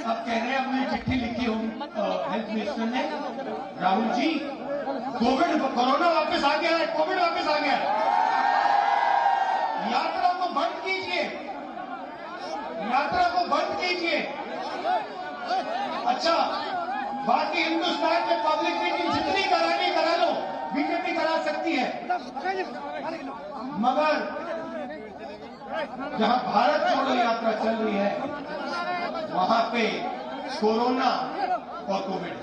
अब कह रहे हैं हमने चिट्ठी लिखी हो हेल्थ मिनिस्टर ने, राहुल जी कोरोना वापस आ गया है, कोविड वापस आ गया है, यात्रा को बंद कीजिए, यात्रा को बंद कीजिए। अच्छा, बाकी हिंदुस्तान में पब्लिक मीटिंग जितनी करानी करा लो, बीजेपी करा सकती है, मगर जहां भारत जोड़ो यात्रा चल रही है वहां पे कोरोना और कोविड।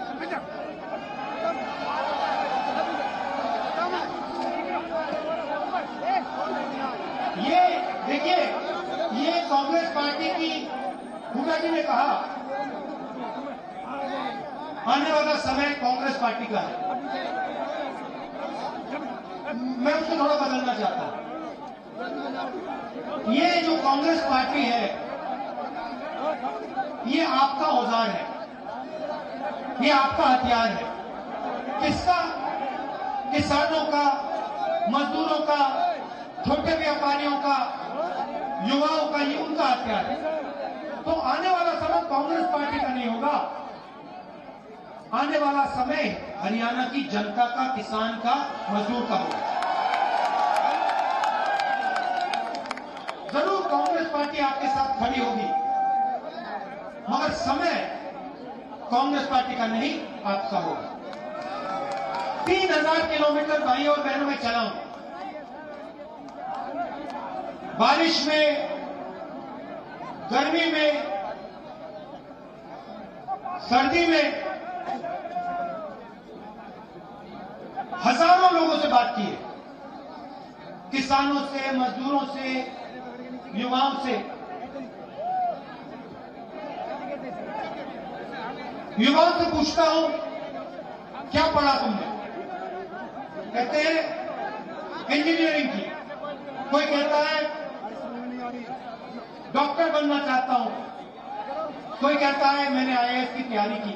ये देखिए, ये कांग्रेस पार्टी की हुड्डा जी ने कहा आने वाला समय कांग्रेस पार्टी का है। मैं उसको थोड़ा बदलना चाहता हूं। ये जो कांग्रेस पार्टी है ये आपका औजार है, ये आपका हथियार है। किसका? किसानों का, मजदूरों का, छोटे व्यापारियों का, युवाओं का, ये उनका हथियार है। तो आने वाला समय कांग्रेस पार्टी का नहीं होगा, आने वाला समय हरियाणा की जनता का, किसान का, मजदूर का होगा। जरूर कांग्रेस पार्टी आपके साथ खड़ी होगी, मगर समय कांग्रेस पार्टी का नहीं, आपका होगा। 3000 किलोमीटर भाई और बहनों में चला हूं, बारिश में, गर्मी में, सर्दी में, हजारों लोगों से बात की है, किसानों से, मजदूरों से, युवाओं से। युवाओं से पूछता हूं क्या पढ़ा तुमने? कहते हैं इंजीनियरिंग की, कोई कहता है डॉक्टर बनना चाहता हूं, कोई कहता है मैंने आईएएस की तैयारी की।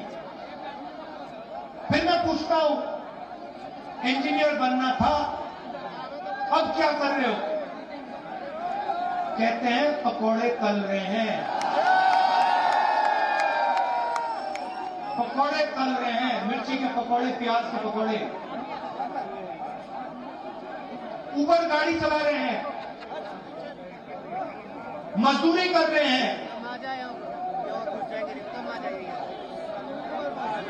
फिर मैं पूछता हूं इंजीनियर बनना था, अब क्या कर रहे हो? कहते हैं पकोड़े तल रहे हैं, पकोड़े तल रहे हैं, मिर्ची के पकोड़े, प्याज के पकोड़े। ऊबर गाड़ी चला रहे हैं, मजदूरी कर रहे हैं,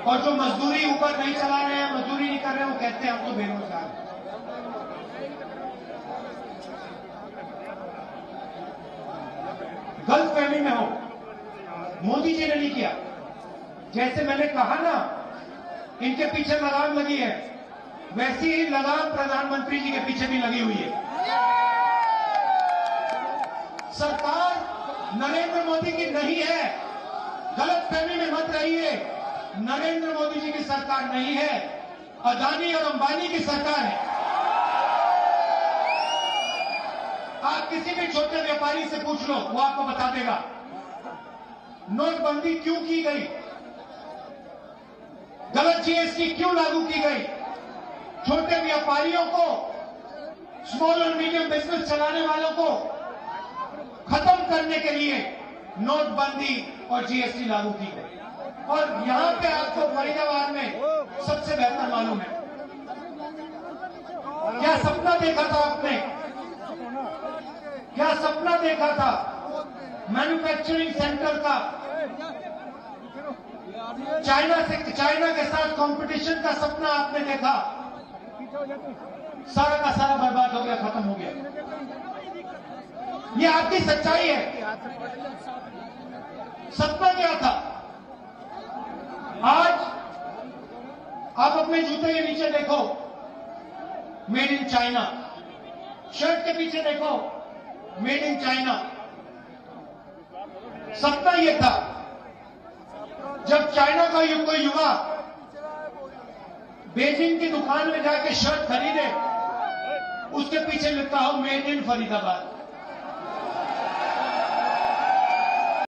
और जो मजदूरी ऊपर नहीं चला रहे हैं, मजदूरी नहीं कर रहे हैं, वो कहते हैं हम तो बेरोजगार हैं। गलतफहमी में हो, मोदी जी ने नहीं किया। जैसे मैंने कहा ना इनके पीछे लगाम लगी है, वैसी ही लगाम प्रधानमंत्री जी के पीछे भी लगी हुई है। सरकार नरेंद्र मोदी की नहीं है, गलतफहमी में मत रहिए। नरेंद्र मोदी जी की सरकार नहीं है, अदानी और अंबानी की सरकार है। आप किसी भी छोटे व्यापारी से पूछ लो, वो आपको बता देगा नोटबंदी क्यों की गई, गलत जीएसटी क्यों लागू की गई। छोटे व्यापारियों को, स्मॉल और मीडियम बिजनेस चलाने वालों को खत्म करने के लिए नोटबंदी और जीएसटी लागू की गई। और यहां पे आपको फरीदाबाद में सबसे बेहतर मालूम है, क्या सपना देखा था आपने, क्या सपना देखा था मैन्युफैक्चरिंग सेंटर का, चाइना के साथ कंपटीशन का सपना आपने देखा, सारा का सारा बर्बाद हो गया, खत्म हो गया। ये आपकी सच्चाई है। सपना क्या था? आज आप अपने जूते के नीचे देखो मेड इन चाइना, शर्ट के पीछे देखो मेड इन चाइना। सपना यह था जब चाइना का कोई युवा बेजिंग की दुकान में जाके शर्ट खरीदे, उसके पीछे लिखा हो मेड इन फरीदाबाद।